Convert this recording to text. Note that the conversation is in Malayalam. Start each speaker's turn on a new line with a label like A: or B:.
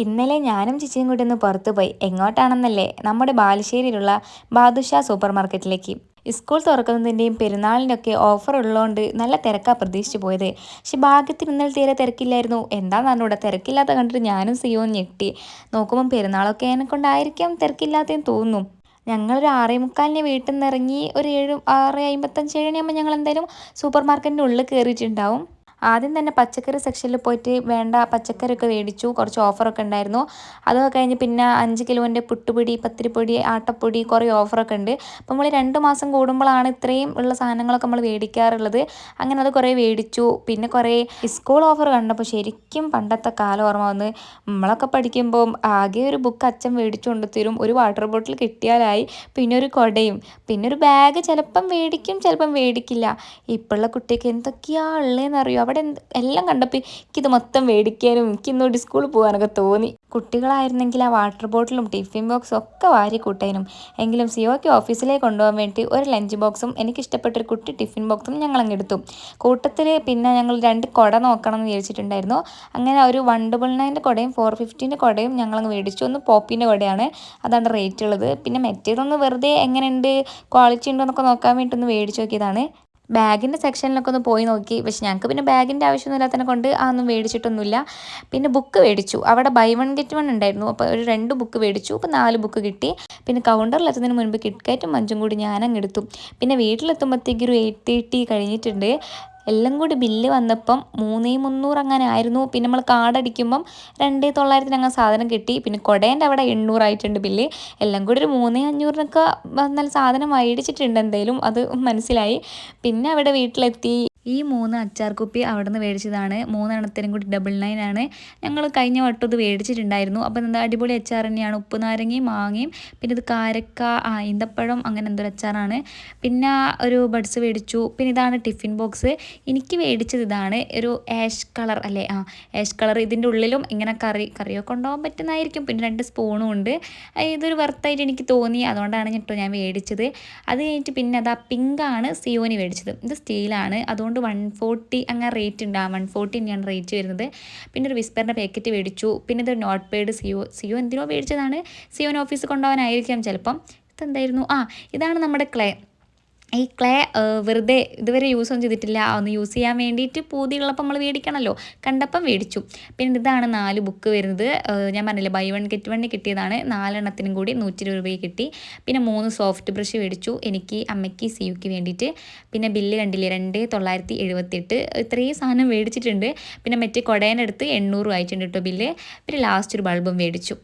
A: ഇന്നലെ ഞാനും ചേച്ചിയും കൂടി ഒന്ന് പുറത്തു പോയി. എങ്ങോട്ടാണെന്നല്ലേ? നമ്മുടെ ബാലുശ്ശേരിയിലുള്ള ബാദുഷ സൂപ്പർ മാർക്കറ്റിലേക്ക്. സ്കൂൾ തുറക്കുന്നതിൻ്റെയും പെരുന്നാളിൻ്റെ ഒക്കെ ഓഫർ ഉള്ളതുകൊണ്ട് നല്ല തിരക്കാണ് പ്രതീക്ഷിച്ച് പോയത്. പക്ഷെ ഭാഗ്യത്തിന് ഇന്നലെ തീരെ തിരക്കില്ലായിരുന്നു. എന്താണെന്ന് അറിഞ്ഞൂടാ, തിരക്കില്ലാത്ത കണ്ടിട്ട് ഞാനും സിയോൻ ഞെട്ടി. നോക്കുമ്പം പെരുന്നാളൊക്കെ അതിനെക്കൊണ്ടായിരിക്കാം തിരക്കില്ലാത്തതെന്ന് തോന്നുന്നു. ഞങ്ങളൊരു 6:45 വീട്ടിൽ നിന്ന് ഇറങ്ങി ഒരു 6:55 7 മണിയാകുമ്പോൾ ഞങ്ങൾ എന്തായാലും സൂപ്പർ മാർക്കറ്റിൻ്റെ ഉള്ളിൽ കയറിയിട്ടുണ്ടാവും. ആദ്യം തന്നെ പച്ചക്കറി സെക്ഷനിൽ പോയിട്ട് വേണ്ട പച്ചക്കറിയൊക്കെ മേടിച്ചു. കുറച്ച് ഓഫറൊക്കെ ഉണ്ടായിരുന്നു. അതൊക്കെ കഴിഞ്ഞ് പിന്നെ 5 കിലോൻ്റെ പുട്ടുപൊടി, പത്തിരിപ്പൊടി, ആട്ടപ്പൊടി കുറേ ഓഫറൊക്കെ ഉണ്ട്. അപ്പോൾ നമ്മൾ 2 മാസം കൂടുമ്പോഴാണ് ഇത്രയും ഉള്ള സാധനങ്ങളൊക്കെ നമ്മൾ മേടിക്കാറുള്ളത്. അങ്ങനെ അത് കുറേ മേടിച്ചു. പിന്നെ കുറേ സ്കൂൾ ഓഫർ കണ്ടപ്പോൾ ശരിക്കും പണ്ടത്തെ കാലം ഓർമ്മ വന്ന്. നമ്മളൊക്കെ പഠിക്കുമ്പം ആകെ ഒരു ബുക്ക് അച്ഛൻ മേടിച്ചു കൊണ്ട് തരും, ഒരു വാട്ടർ ബോട്ടിൽ കിട്ടിയാലായി, പിന്നെ ഒരു കുടയും, പിന്നെ ഒരു ബാഗ് ചിലപ്പം മേടിക്കും ചിലപ്പം മേടിക്കില്ല. ഇപ്പോഴുള്ള കുട്ടിക്ക് എന്തൊക്കെയാ ഉള്ളതെന്ന് അറിയോ? അവിടെ എല്ലാം കണ്ടപ്പോൾ എനിക്കിത് മൊത്തം മേടിക്കാനും എനിക്കിന്നോട് സ്കൂളിൽ പോകാനൊക്കെ തോന്നി. കുട്ടികളായിരുന്നെങ്കിൽ ആ വാട്ടർ ബോട്ടിലും ടിഫിൻ ബോക്സും ഒക്കെ വാരി കൂട്ടാനും. എങ്കിലും സിയോയ്ക്ക് ഓഫീസിലേക്ക് കൊണ്ടുപോകാൻ വേണ്ടി ഒരു ലഞ്ച് ബോക്സും എനിക്കിഷ്ടപ്പെട്ടൊരു കുട്ടി ടിഫിൻ ബോക്സും ഞങ്ങളങ്ങ് എടുത്തു. കൂട്ടത്തിൽ പിന്നെ ഞങ്ങൾ 2 കുട നോക്കണം എന്ന് വിചാരിച്ചിട്ടുണ്ടായിരുന്നു. അങ്ങനെ ഒരു 199 കുടയും 450 കുടയും ഞങ്ങളങ്ങ് മേടിച്ചു. ഒന്ന് പോപ്പിൻ്റെ കുടയാണ്, അതാണ് റേറ്റ് ഉള്ളത്. പിന്നെ മറ്റേതൊന്ന് വെറുതെ എങ്ങനെയുണ്ട്, ക്വാളിറ്റി ഉണ്ടോ എന്നൊക്കെ നോക്കാൻ വേണ്ടി ഒന്ന് മേടിച്ച് നോക്കിയതാണ്. ബാഗിൻ്റെ സെക്ഷനിലൊക്കെ ഒന്ന് പോയി നോക്കി. പക്ഷെ ഞങ്ങൾക്ക് പിന്നെ ബാഗിൻ്റെ ആവശ്യമൊന്നും ഇല്ലാത്തതിനെ കൊണ്ട് അതൊന്നും മേടിച്ചിട്ടൊന്നുമില്ല. പിന്നെ ബുക്ക് മേടിച്ചു. അവിടെ ബൈ വൺ ഗെറ്റ് വൺ ഉണ്ടായിരുന്നു. അപ്പോൾ ഒരു 2 ബുക്ക് മേടിച്ചു. അപ്പോൾ 4 ബുക്ക് കിട്ടി. പിന്നെ കൗണ്ടറിലെത്തുന്നതിന് മുൻപ് കിറ്റ്കാറ്റും മഞ്ചും കൂടി ഞാനങ്ങ് എടുത്തു. പിന്നെ വീട്ടിലെത്തുമ്പോഴത്തേക്ക് ഒരു 8:30 കഴിഞ്ഞിട്ടുണ്ട്. എല്ലാം കൂടി ബില്ല് വന്നപ്പം 3,300 അങ്ങനെ ആയിരുന്നു. പിന്നെ നമ്മൾ കാർഡ് അടിക്കുമ്പം 2,900 അങ്ങനെ സാധനം കിട്ടി. പിന്നെ കുടേൻ്റെ അവിടെ 800 ആയിട്ടുണ്ട് ബില്ല്. എല്ലാം കൂടി ഒരു 3,500 നല്ല സാധനം മേടിച്ചിട്ടുണ്ട് എന്തായാലും, അത് മനസ്സിലായി. പിന്നെ അവിടെ വീട്ടിലെത്തി. ഈ 3 അച്ചാർ കുപ്പി അവിടെ നിന്ന് മേടിച്ചതാണ്. 3 എണ്ണത്തിനും കൂടി 99 ആണ്. ഞങ്ങൾ കഴിഞ്ഞ വട്ടം ഇത് മേടിച്ചിട്ടുണ്ടായിരുന്നു. അപ്പോൾ എന്താ അടിപൊളി അച്ചാർ തന്നെയാണ്. ഉപ്പ് നാരങ്ങയും മാങ്ങയും, പിന്നെ ഇത് കാരക്ക, ഈന്തപ്പഴം, അങ്ങനെ എന്തൊരു അച്ചാറാണ്. പിന്നെ ഒരു ബഡ്സ് മേടിച്ചു. പിന്നെ ഇതാണ് ടിഫിൻ ബോക്സ്. എനിക്ക് മേടിച്ചത് ഇതാണ്, ഒരു ആഷ് കളർ അല്ലേ, ആഷ് കളർ. ഇതിൻ്റെ ഉള്ളിലും ഇങ്ങനെ കറിയൊക്കെ കൊണ്ടുപോകാൻ പറ്റുന്നതായിരിക്കും. പിന്നെ 2 സ്പൂണും ഉണ്ട്. ഇതൊരു വർത്തായിട്ട് എനിക്ക് തോന്നി, അതുകൊണ്ടാണ് കേട്ടോ ഞാൻ മേടിച്ചത്. അത് കഴിഞ്ഞിട്ട് പിന്നെ അതാ പിങ്കാണ് സിയോനി മേടിച്ചത്. ഇത് സ്റ്റീലാണ്, അതുകൊണ്ട് 140 അങ്ങനെ റേറ്റ് ഉണ്ട്. 140 തന്നെയാണ് റേറ്റ് വരുന്നത്. പിന്നെ ഒരു വിസ്പറിൻ്റെ പാക്കറ്റ് മേടിച്ചു. പിന്നെ ഇത് നോട്ട് പേഡ്. സിയോ എന്തിനോ മേടിച്ചതാണ്. സിയോന് ഓഫീസിൽ കൊണ്ടുപോകാനായിരിക്കാം ചിലപ്പം. ഇതെന്തായിരുന്നു, ഇതാണ് നമ്മുടെ ക്ലേ. ഈ ക്ലേ വെറുതെ ഇതുവരെ യൂസ് ഒന്നും ചെയ്തിട്ടില്ല, ഒന്ന് യൂസ് ചെയ്യാൻ വേണ്ടിയിട്ട് പൂതിയുള്ളപ്പോൾ നമ്മൾ മേടിക്കണമല്ലോ, കണ്ടപ്പം മേടിച്ചു. പിന്നെ ഇതാണ് 4 ബുക്ക് വരുന്നത്. ഞാൻ പറഞ്ഞില്ലേ ബൈ വൺ ഗെറ്റ് വണ്ണിന് കിട്ടിയതാണ്. 4 എണ്ണത്തിനും കൂടി 120 രൂപയ്ക്ക് കിട്ടി. പിന്നെ 3 സോഫ്റ്റ് ബ്രഷ് മേടിച്ചു, എനിക്ക്, അമ്മയ്ക്ക്, സിയുക്ക് വേണ്ടിയിട്ട്. പിന്നെ ബില്ല് കണ്ടില്ലേ, 2,978. ഇത്രയും സാധനം മേടിച്ചിട്ടുണ്ട്. പിന്നെ മറ്റേ കുടേൻ്റെ അടുത്ത് 800 ആയിട്ടുണ്ട് കേട്ടോ ബില്ല്. പിന്നെ ലാസ്റ്റ് ഒരു ബൾബും മേടിച്ചു.